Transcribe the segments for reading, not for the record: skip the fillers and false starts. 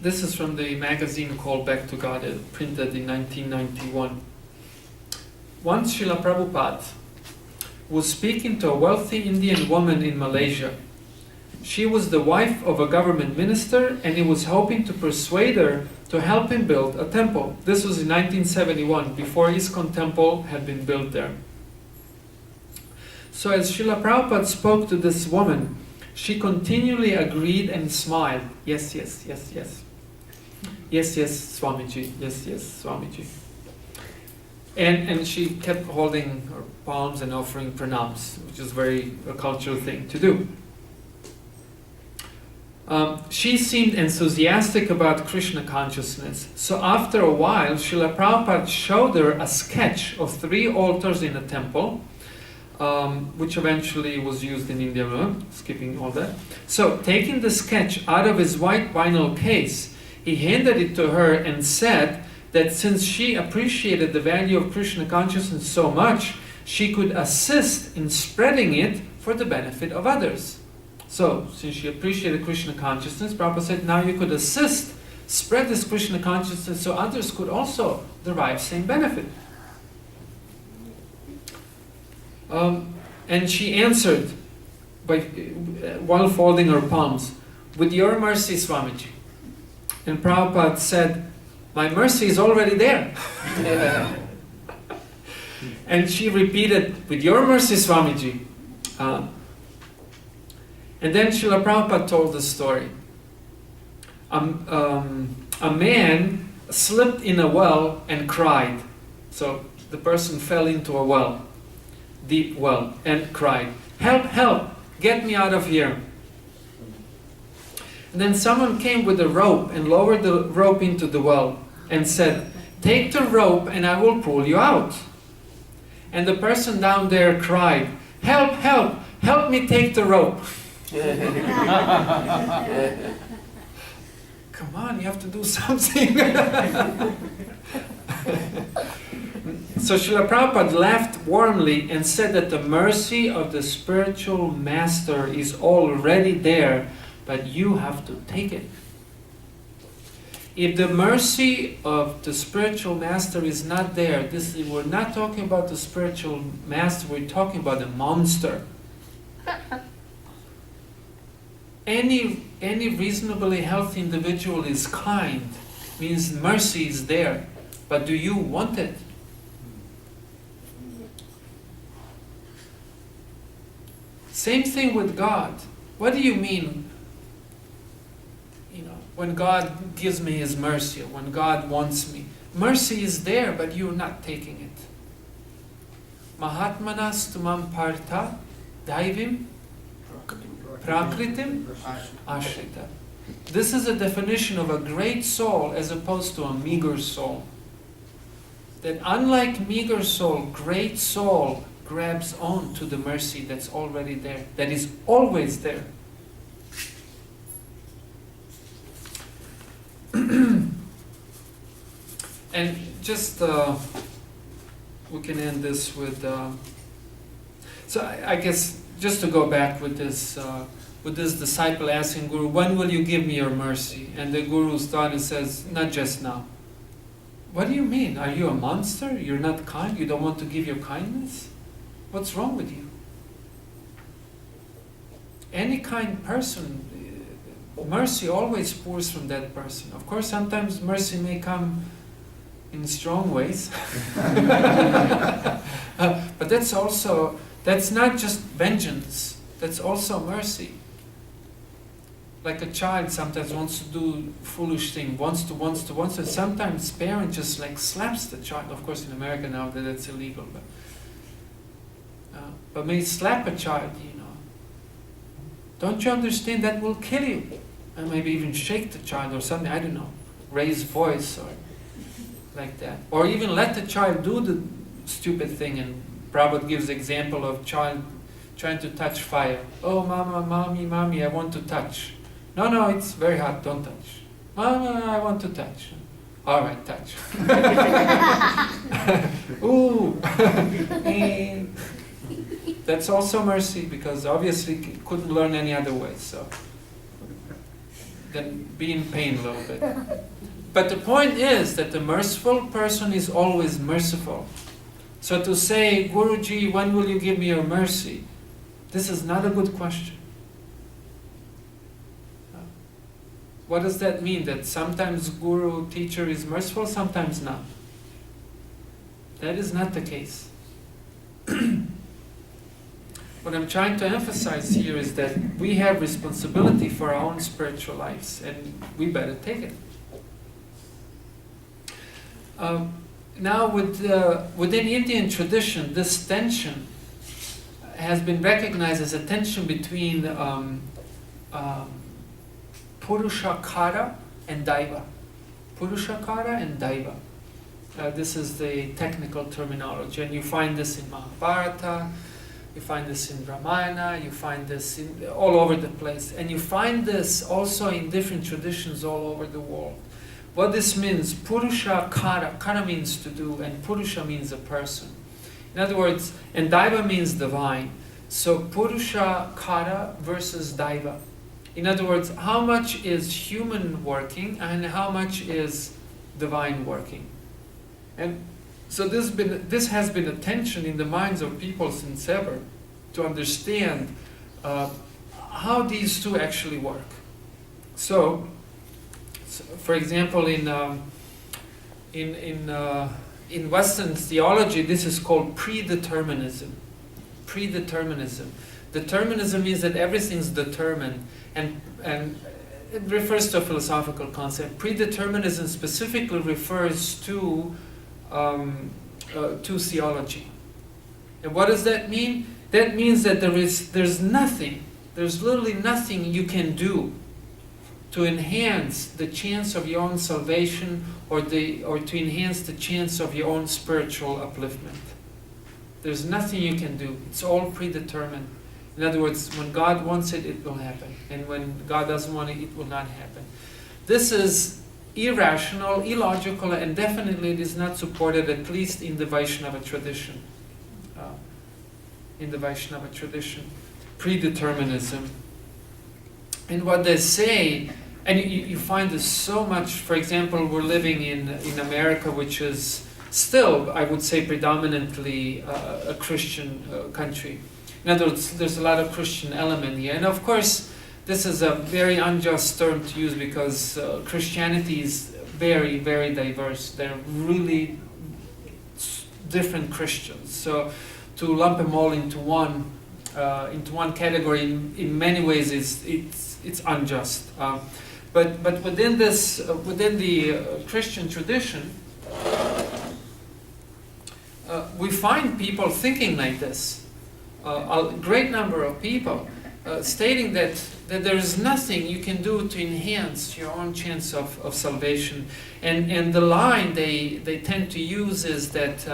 This is from the magazine called Back to God, printed in 1991. Once Srila Prabhupada was speaking to a wealthy Indian woman in Malaysia. She was the wife of a government minister, and he was hoping to persuade her to help him build a temple. This was in 1971, before Iskcon temple had been built there. So as Srila Prabhupada spoke to this woman, she continually agreed and smiled. Yes, yes, yes, yes. Yes, yes, Swamiji. Yes, yes, Swamiji. And she kept holding her palms and offering pranams, which is a cultural thing to do. She seemed enthusiastic about Krishna consciousness. So after a while, Srila Prabhupada showed her a sketch of 3 altars in a temple, which eventually was used in India, skipping all that. So taking the sketch out of his white vinyl case, he handed it to her and said that since she appreciated the value of Krishna consciousness so much, she could assist in spreading it for the benefit of others. So, since she appreciated Krishna consciousness, Prabhupada said, now you could assist, spread this Krishna consciousness so others could also derive same benefit. And she answered, while folding her palms, with your mercy, Swamiji. And Prabhupada said, my mercy is already there. And she repeated, with your mercy, Swamiji. And then Srila Prabhupada told the story. A man slipped in a well and cried. So the person fell into a well, deep well, and cried, help, help, get me out of here. And then someone came with a rope and lowered the rope into the well and said, take the rope and I will pull you out. And the person down there cried, help, help, help me take the rope. Come on, you have to do something. So Srila Prabhupada laughed warmly and said that the mercy of the spiritual master is already there, but you have to take it. If the mercy of the spiritual master is not there, we're not talking about the spiritual master, we're talking about a monster. Any reasonably healthy individual is kind, means mercy is there, but do you want it? Same thing with God. What do you mean? When God gives me His mercy, or when God wants me. Mercy is there, but you're not taking it. Mahatmanas tumam partha daivim prakritim ashrita. This is a definition of a great soul as opposed to a meager soul. That unlike meager soul, great soul grabs on to the mercy that's already there, that is always there. And just we can end this with so I guess just to go back with this disciple asking Guru, when will you give me your mercy? And the Guru's thought says, not just now. What do you mean? Are you a monster? You're not kind? You don't want to give your kindness? What's wrong with you? Any kind person, mercy always pours from that person. Of course, sometimes mercy may come in strong ways. But that's not just vengeance, that's also mercy. Like a child sometimes wants to do foolish thing, wants to, sometimes parent just like slaps the child. Of course in America now that's illegal, but may slap a child, Don't you understand that will kill you? And maybe even shake the child or something, I don't know, raise voice or like that. Or even let the child do the stupid thing, and Prabhupada gives example of child trying to touch fire. Oh, mama, mommy, I want to touch. No, it's very hot, don't touch. Mama, I want to touch. All right, touch. Ooh. That's also mercy, because obviously couldn't learn any other way. So then be in pain a little bit. But the point is that the merciful person is always merciful. So to say, Guruji, when will you give me your mercy? This is not a good question. What does that mean? That sometimes Guru, teacher is merciful, sometimes not? That is not the case. What I'm trying to emphasize here is that we have responsibility for our own spiritual lives, and we better take it. Now, within Indian tradition, this tension has been recognized as a tension between Purushakara and Daiva. Purushakara and Daiva. This is the technical terminology, and you find this in Mahabharata, you find this in Ramayana, you find this all over the place, and you find this also in different traditions all over the world. What this means, Purusha Kara, Kara means to do, and Purusha means a person. In other words, and Daiva means divine. So Purusha Kara versus Daiva. In other words, how much is human working and how much is divine working? And so this has been a tension in the minds of people since ever, to understand how these two actually work. So for example, in Western theology, this is called predeterminism. Predeterminism. Determinism means that everything's determined, and it refers to a philosophical concept. Predeterminism specifically refers to theology. And what does that mean? That means that there's literally nothing you can do to enhance the chance of your own salvation or to enhance the chance of your own spiritual upliftment. There's nothing you can do. It's all predetermined. In other words, when God wants it, it will happen. And when God doesn't want it, it will not happen. This is irrational, illogical, and definitely it is not supported, at least in the Vaishnava tradition. Predeterminism. And what they say, and you find this so much, for example, we're living in America, which is still, I would say, predominantly a Christian country. In other words, there's a lot of Christian element here. And of course, this is a very unjust term to use because Christianity is very, very diverse. They're really different Christians. So to lump them all into one category in many ways it's unjust. But within the Christian tradition, we find people thinking like this. A great number of people stating that there is nothing you can do to enhance your own chance of salvation. And the line they tend to use is that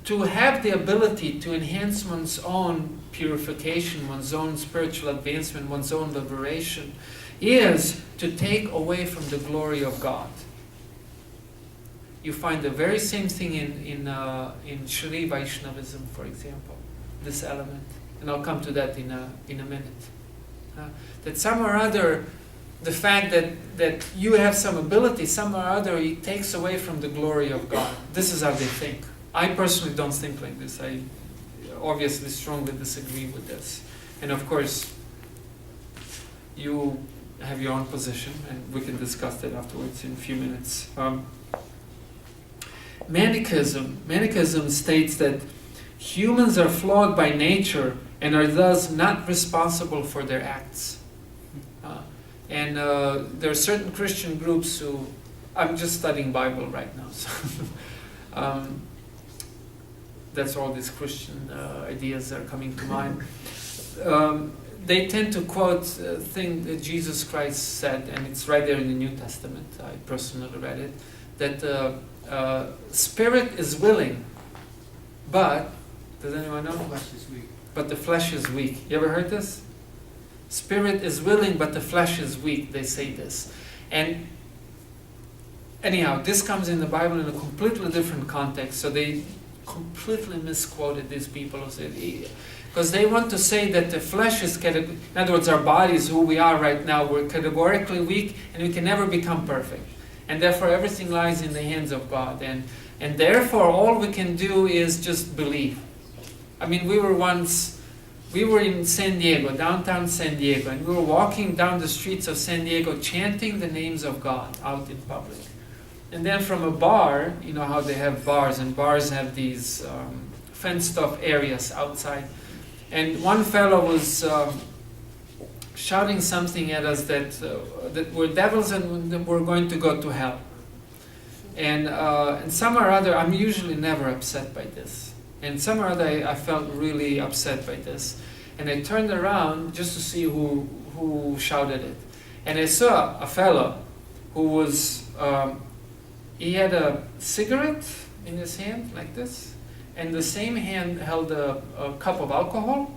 to have the ability to enhance one's own purification, one's own spiritual advancement, one's own liberation, is to take away from the glory of God. You find the very same thing in Shri Vaishnavism, for example, this element. And I'll come to that in a minute. That some or other, the fact that you have some ability, some or other, it takes away from the glory of God. This is how they think. I personally don't think like this. I obviously strongly disagree with this. And of course, you have your own position, and we can discuss that afterwards in a few minutes. Manichaeism states that humans are flawed by nature and are thus not responsible for their acts. And there are certain Christian groups who, I'm just studying Bible right now, so that's all these Christian ideas that are coming to mind. They tend to quote a thing that Jesus Christ said, and it's right there in the New Testament. I personally read it, that spirit is willing, but, does anyone know? The flesh is weak. But the flesh is weak. You ever heard this? Spirit is willing, but the flesh is weak. They say this. And anyhow, this comes in the Bible in a completely different context. So they completely misquoted these people who said, Because they want to say that the flesh is, in other words, our bodies, who we are right now, we're categorically weak and we can never become perfect. And therefore everything lies in the hands of God. And therefore all we can do is just believe. I mean, we were in San Diego, downtown San Diego, and we were walking down the streets of San Diego chanting the names of God out in public. And then from a bar, you know how they have bars, and bars have these fenced off areas outside. And one fellow was shouting something at us that we're devils and we're going to go to hell. And some or other, I'm usually never upset by this. And some or other, I felt really upset by this. And I turned around just to see who shouted it. And I saw a fellow who was, he had a cigarette in his hand, like this. And the same hand held a cup of alcohol,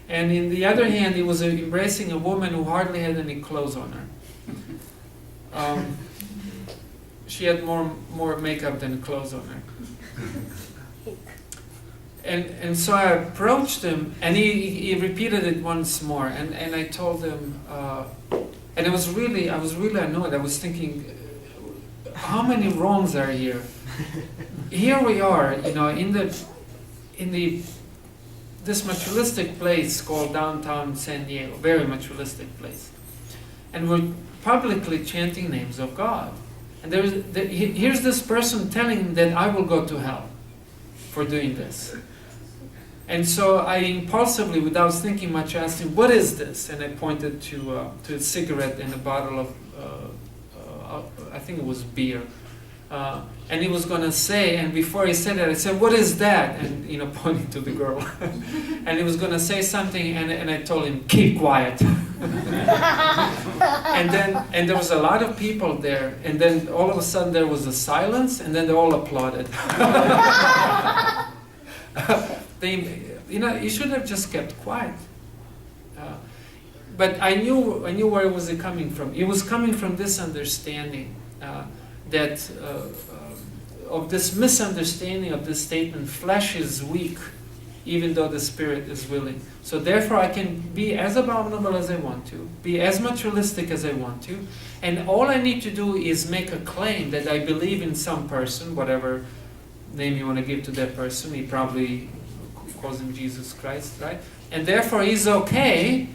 and in the other hand he was embracing a woman who hardly had any clothes on her. She had more makeup than clothes on her. And so I approached him, and he repeated it once more, and I told him, and I was really annoyed. I was thinking, how many wrongs are here? Here we are, you know, in this materialistic place called downtown San Diego, very materialistic place, and we're publicly chanting names of God. And here's this person telling him that I will go to hell for doing this. And so I impulsively, without thinking much, asked him, "What is this?" And I pointed to a cigarette and a bottle of, I think it was beer. And he was going to say, and before he said that, I said, "What is that?" And, you know, pointing to the girl. And he was going to say something, and I told him, "Keep quiet." and there was a lot of people there, and then all of a sudden there was a silence, and then they all applauded. You know, you should have just kept quiet. But I knew where it was coming from. It was coming from this understanding of this misunderstanding of this statement: flesh is weak, even though the spirit is willing. So therefore I can be as abominable as I want to, be as materialistic as I want to, and all I need to do is make a claim that I believe in some person, whatever name you want to give to that person. He probably calls him Jesus Christ, right? And therefore he's okay,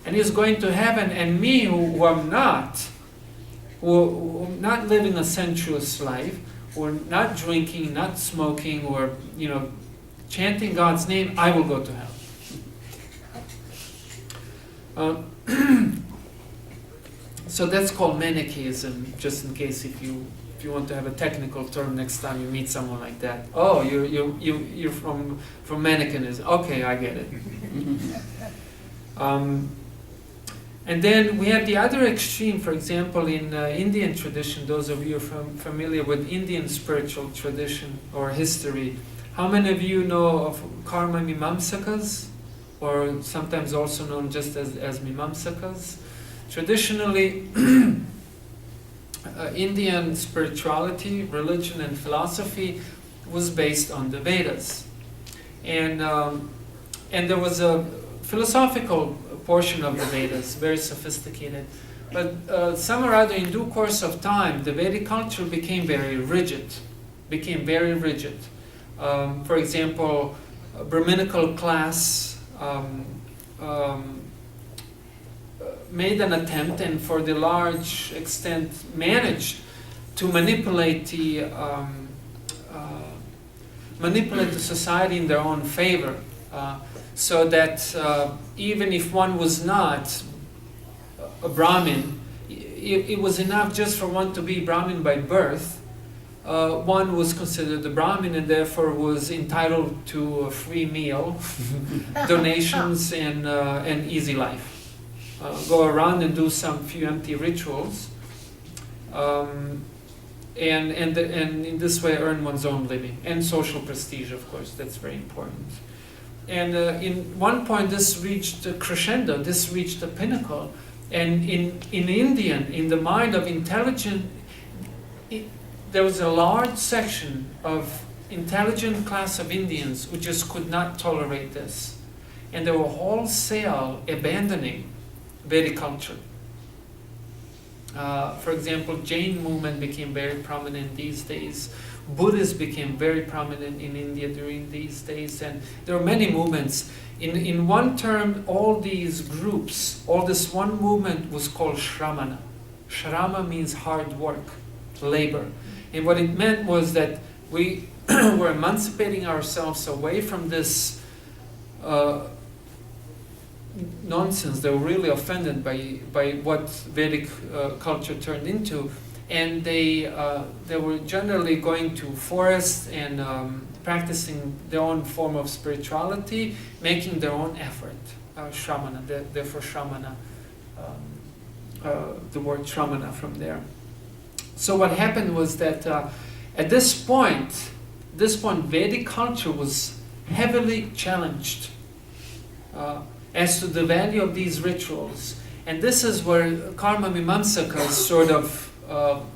and he's going to heaven, and me, who am not, who not living a sensuous life, or not drinking, not smoking, or, you know, chanting God's name, I will go to hell. So that's called Manichaeism, just in case if you want to have a technical term next time you meet someone like that. Oh, you're from Manichaeism. Okay, I get it. And then we have the other extreme, for example, in Indian tradition. Those of you familiar with Indian spiritual tradition or history, how many of you know of Karma Mimamsakas, or sometimes also known just as Mimamsakas? Traditionally, Indian spirituality, religion, and philosophy was based on the Vedas, and there was a philosophical portion of the Vedas, very sophisticated. But some or other, in due course of time, the Vedic culture became very rigid. For example, a Brahminical class made an attempt, and for the large extent managed to manipulate the society in their own favor. So that even if one was not a Brahmin, it was enough just for one to be Brahmin by birth. One was considered a Brahmin and therefore was entitled to a free meal, donations, and easy life. Go around and do some few empty rituals, and in this way earn one's own living, and social prestige, of course, that's very important. And in one point this reached a crescendo, this reached a pinnacle, and in the mind of intelligent, there was a large section of intelligent class of Indians who just could not tolerate this. and they were wholesale abandoning Vedic culture. For example, Jain movement became very prominent these days. Buddhists became very prominent in India during these days, and there are many movements. In one term, all these groups, all this one movement was called Shramana. Shrama means hard work, labor. And what it meant was that we were emancipating ourselves away from this nonsense. They were really offended by what Vedic culture turned into, and they were generally going to forests and practicing their own form of spirituality, making their own effort. Shramana, therefore Shramana, the word Shramana from there. So what happened was that at this point, Vedic culture was heavily challenged as to the value of these rituals. And this is where Karma Mimamsakas sort of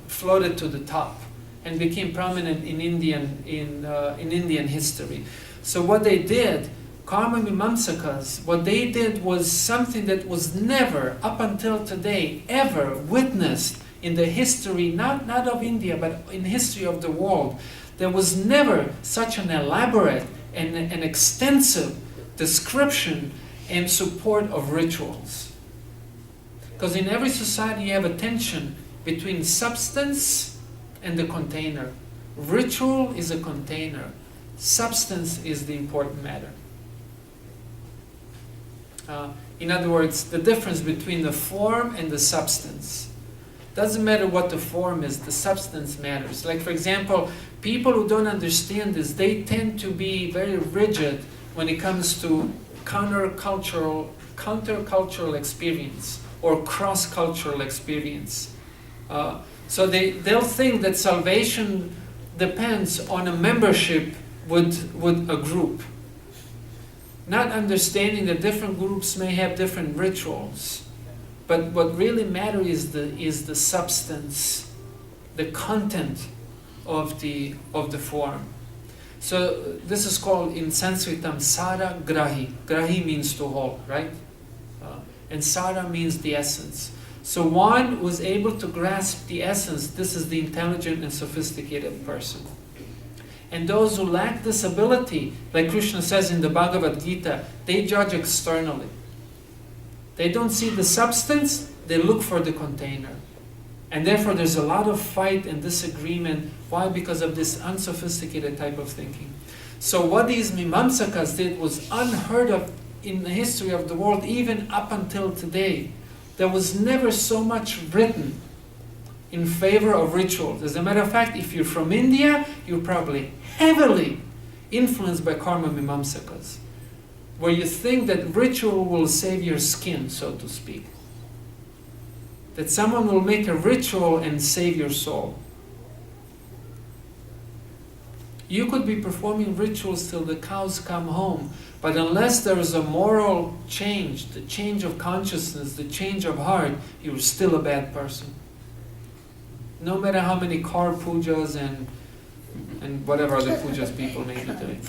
floated to the top and became prominent in Indian history. So what they did, Karma Mimamsakas, what they did was something that was never, up until today, ever witnessed in the history, not of India, but in history of the world. There was never such an elaborate and an extensive description and support of rituals. Because in every society you have a tension between substance and the container. Ritual is a container. Substance is the important matter. In other words, the difference between the form and the substance. Doesn't matter what the form is, the substance matters. Like, for example, people who don't understand this, they tend to be very rigid when it comes to countercultural experience or cross-cultural experience. So they'll think that salvation depends on a membership with a group, not understanding that different groups may have different rituals. But what really matters is the substance, the content of the form. So this is called in Sanskritam Sara Grahi. Grahi means to hold, right? And Sara means the essence. So one was able to grasp the essence. This is the intelligent and sophisticated person. And those who lack this ability, like Krishna says in the Bhagavad Gita, they judge externally. They don't see the substance, they look for the container. And therefore there's a lot of fight and disagreement. Why? Because of this unsophisticated type of thinking. So what these Mimamsakas did was unheard of in the history of the world, even up until today. There was never so much written in favor of rituals. As a matter of fact, if you're from India, you're probably heavily influenced by Karma Mimamsakas, where you think that ritual will save your skin, so to speak. That someone will make a ritual and save your soul. You could be performing rituals till the cows come home, but unless there is a moral change, the change of consciousness, the change of heart, you're still a bad person. No matter how many car pujas and whatever other pujas people may be doing.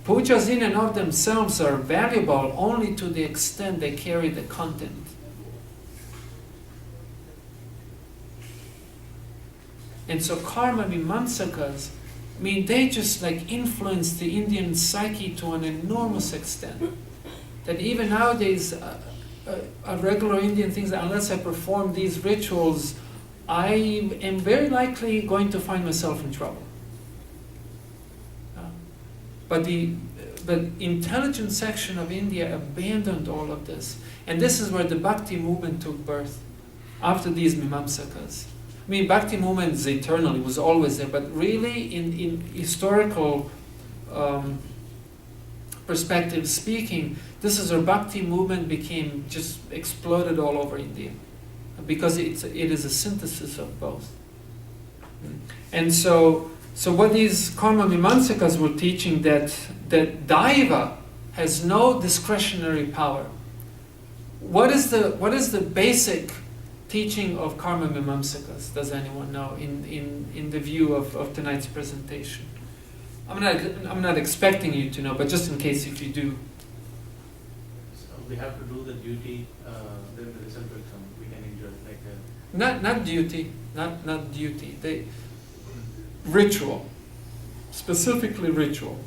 Pujas in and of themselves are valuable only to the extent they carry the content. And so Karma Mimamsakas, I mean, they just like influenced the Indian psyche to an enormous extent. That even nowadays, a regular Indian thinks that unless I perform these rituals, I am very likely going to find myself in trouble. But the intelligent section of India abandoned all of this. And this is where the Bhakti movement took birth, after these Mimamsakas. I mean, Bhakti movement is eternal, it was always there, but really in historical perspective speaking, this is where Bhakti movement became, just exploded all over India. Because it is a synthesis of both. And so what these Karma Mimamsakas were teaching, that Daiva has no discretionary power. What is the basic teaching of Karma Mimamsakas? Does anyone know in the view of tonight's presentation? I'm not expecting you to know, but just in case if you do. we have to do the duty, then the result will come. We can enjoy it like that. Not duty, not duty. Ritual, specifically ritual.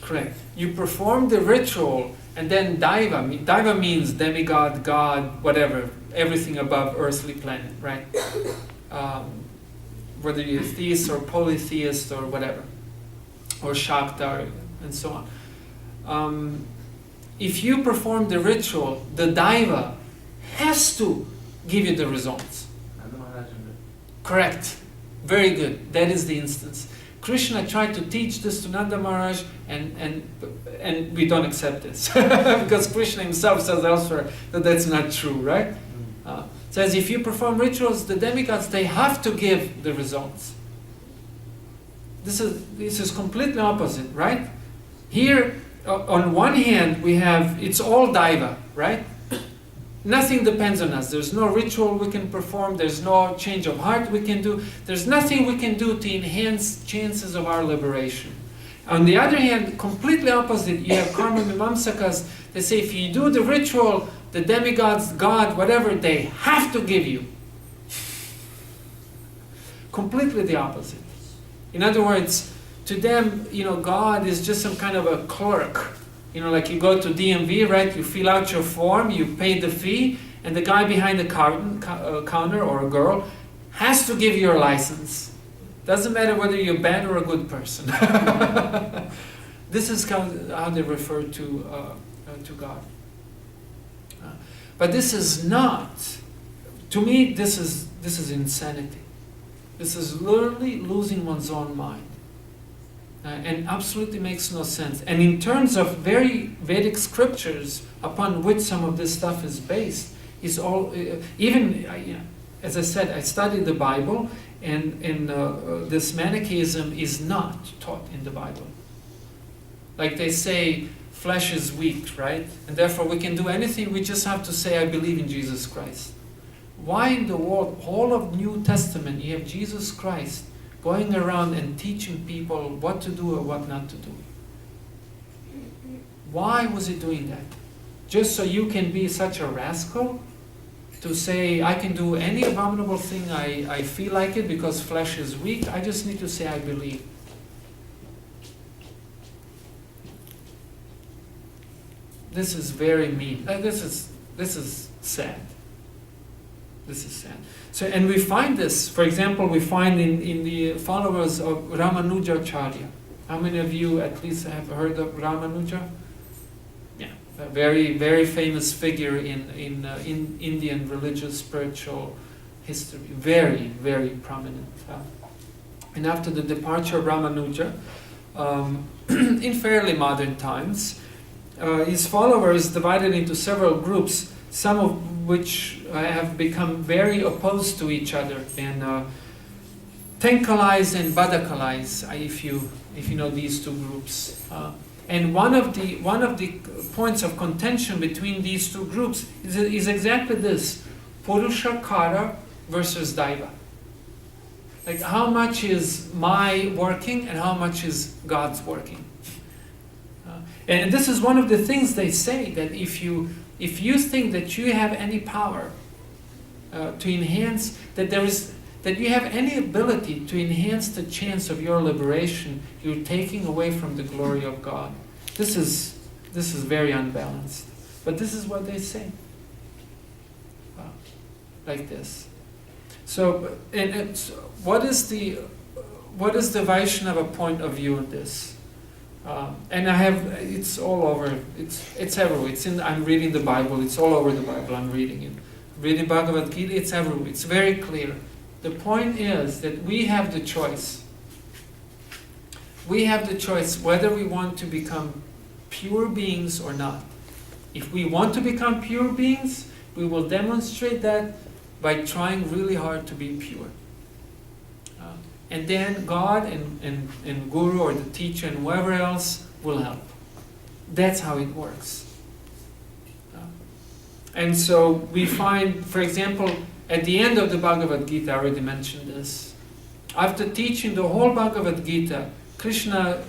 Correct. You perform the ritual, and then Daiva. Daiva means demigod, god, whatever, everything above earthly planet, right? Whether you're theist or polytheist or whatever, or Shakta, and so on. If you perform the ritual, the Daiva has to give you the results. Correct. Very good. That is the instance. Krishna tried to teach this to Nanda Maharaj, and we don't accept this because Krishna himself says elsewhere that that's not true, right? Says if you perform rituals, the demigods, they have to give the results. This is completely opposite, right? Here, on one hand, we have it's all Daiva, right? Nothing depends on us. There's no ritual we can perform. There's no change of heart we can do. There's nothing we can do to enhance chances of our liberation. On the other hand, completely opposite, you have karma mimamsakas. They say if you do the ritual, the demigods, God, whatever, they have to give you. Completely the opposite. In other words, to them, God is just some kind of a clerk. Like you go to DMV, right? You fill out your form, you pay the fee, and the guy behind the counter or a girl has to give you your license. Doesn't matter whether you're bad or a good person. This is how they refer to God. But this is not. To me, this is insanity. This is literally losing one's own mind. And absolutely makes no sense. And in terms of very Vedic scriptures upon which some of this stuff is based, is all as I said, I studied the Bible, and this Manichaeism is not taught in the Bible. Like they say, flesh is weak, right? And therefore we can do anything. We just have to say, I believe in Jesus Christ. Why in the world, whole of New Testament, you have Jesus Christ going around and teaching people what to do or what not to do? Why was he doing that? Just so you can be such a rascal? To say, I can do any abominable thing I feel like it because flesh is weak? I just need to say I believe. This is very mean. This is sad. This is sad. So, and we find this, for example, we find in the followers of Ramanujacharya. How many of you at least have heard of Ramanuja? Yeah, a very, very famous figure in Indian religious, spiritual history. Very, very prominent. And after the departure of Ramanuja, in fairly modern times, his followers divided into several groups, some of which have become very opposed to each other, and Tenkalais and Badakalais, if you know these two groups. And one of the points of contention between these two groups is exactly this: Purusha Kara versus Daiva. Like, how much is my working and how much is God's working? And this is one of the things they say, that if you think that you have any power to enhance, that you have any ability to enhance the chance of your liberation, you're taking away from the glory of God. This is very unbalanced. But this is what they say. Like this. So, what is the Vaishnava point of view in this? And it's all over. It's everywhere. I'm reading the Bible. It's all over the Bible. I'm reading it. Reading Bhagavad Gita. It's everywhere. It's very clear. The point is that we have the choice. We have the choice whether we want to become pure beings or not. If we want to become pure beings, we will demonstrate that by trying really hard to be pure. And then God and Guru or the teacher and whoever else will help. That's how it works. And so we find, for example, at the end of the Bhagavad Gita, I already mentioned this, after teaching the whole Bhagavad Gita, Krishna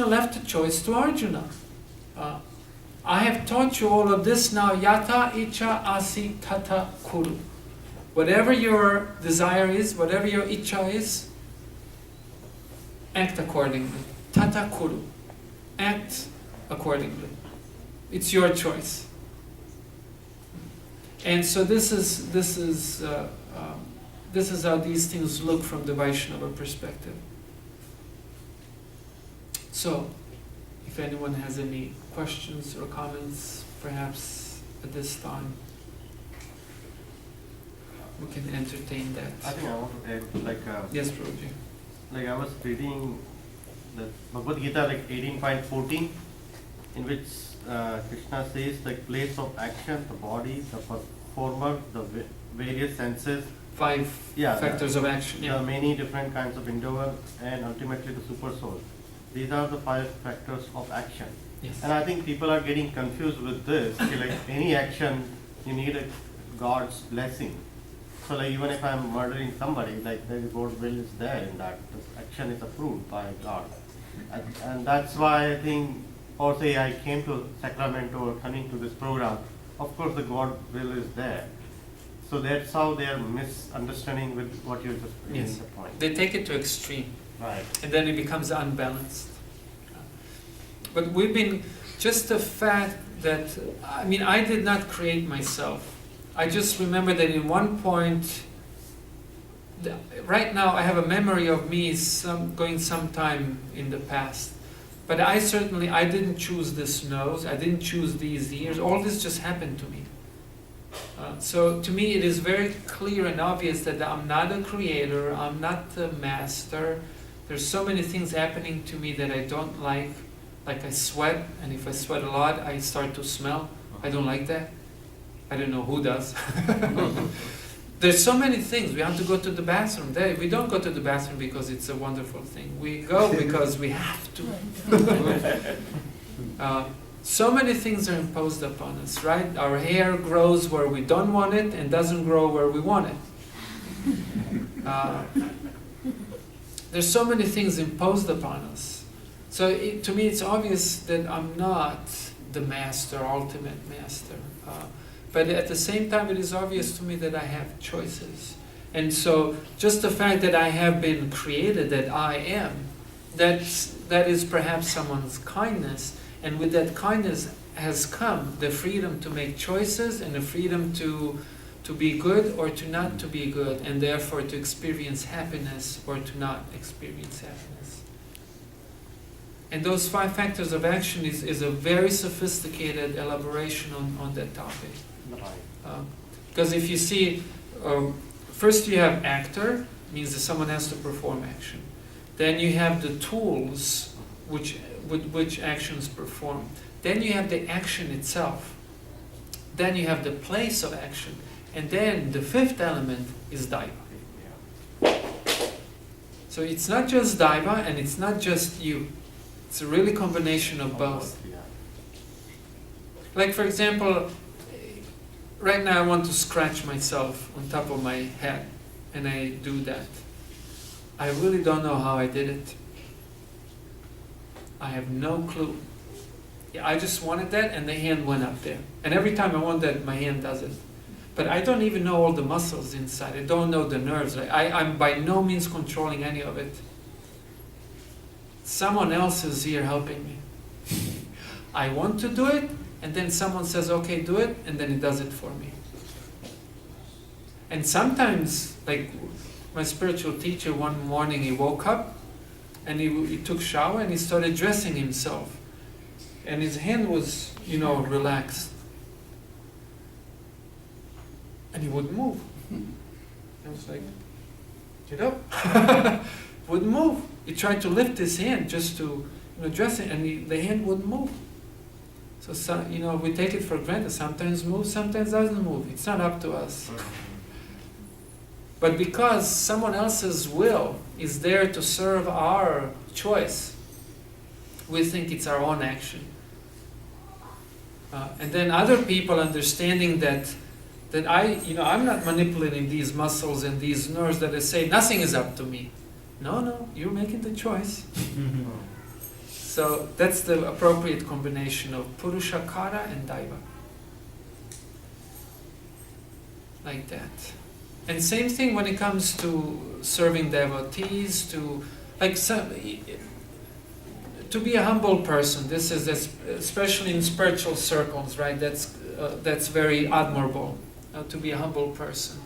left the choice to Arjuna. I have taught you all of this now. Yata icha asi tata kuru. Whatever your desire is, whatever your icha is, act accordingly. Tata kuru. Act accordingly. It's your choice. And so this is how these things look from the Vaishnava perspective. So, if anyone has any questions or comments, perhaps at this time, we can entertain that. I think I want to add, Yes, Prabhuji. like I was reading the Bhagavad Gita, like 18.14, in which Krishna says, like, place of action, the body, the performer, the various senses, 5 factors of action. there are many different kinds of endeavor, and ultimately the super soul. These are the 5 factors of action. Yes. And I think people are getting confused with this. Like any action, you need a God's blessing. So like even if I'm murdering somebody, like the God's will is there in that. This action is approved by God. And that's why I think, or say I came to Sacramento or coming to this program, of course the God will is there. So that's how they are misunderstanding with what you just made the point. They take it to extreme. Right. And then it becomes unbalanced. But we've been, just the fact that, I mean, I did not create myself. I just remember that in one point, right now I have a memory of me going sometime in the past. But I didn't choose this nose, I didn't choose these ears, all this just happened to me. So to me it is very clear and obvious that I'm not a creator, I'm not the master. There's so many things happening to me that I don't like I sweat, and if I sweat a lot, I start to smell. I don't like that. I don't know who does. There's so many things. We have to go to the bathroom. We don't go to the bathroom because it's a wonderful thing. We go because we have to. So many things are imposed upon us, right? Our hair grows where we don't want it and doesn't grow where we want it. There's so many things imposed upon us. So to me it's obvious that I'm not the master, ultimate master. But at the same time it is obvious to me that I have choices. And so just the fact that I have been created, that I am, that is perhaps someone's kindness. And with that kindness has come the freedom to make choices and the freedom to be good or to not to be good, and therefore to experience happiness or to not experience happiness. And those 5 factors of action is a very sophisticated elaboration on that topic. Because if you see, first you have actor, means that someone has to perform action. Then you have the tools with which actions perform. Then you have the action itself. Then you have the place of action. And then the 5th element is Daiva. So it's not just Daiva and it's not just you. It's a really combination of both. Like for example, right now I want to scratch myself on top of my head, and I do that. I really don't know how I did it. I have no clue. I just wanted that and the hand went up there. And every time I want that, my hand does it. But I don't even know all the muscles inside. I don't know the nerves. I'm by no means controlling any of it. Someone else is here helping me. I want to do it, and then someone says, okay, do it, and then it does it for me. And sometimes, like my spiritual teacher, one morning he woke up, and he took shower, and he started dressing himself. And his hand was, relaxed. And he wouldn't move. I was like, get up. Wouldn't move. He tried to lift his hand just to dress it, and the hand wouldn't move. So, we take it for granted. Sometimes moves, sometimes doesn't move. It's not up to us. But because someone else's will is there to serve our choice, we think it's our own action. And then other people understanding that I'm not manipulating these muscles and these nerves, that I say nothing is up to me. No, you're making the choice. So that's the appropriate combination of Purusha, Kara, and Daiva. Like that. And same thing when it comes to serving devotees, to be a humble person. This is especially in spiritual circles, right? That's very admirable, to be a humble person.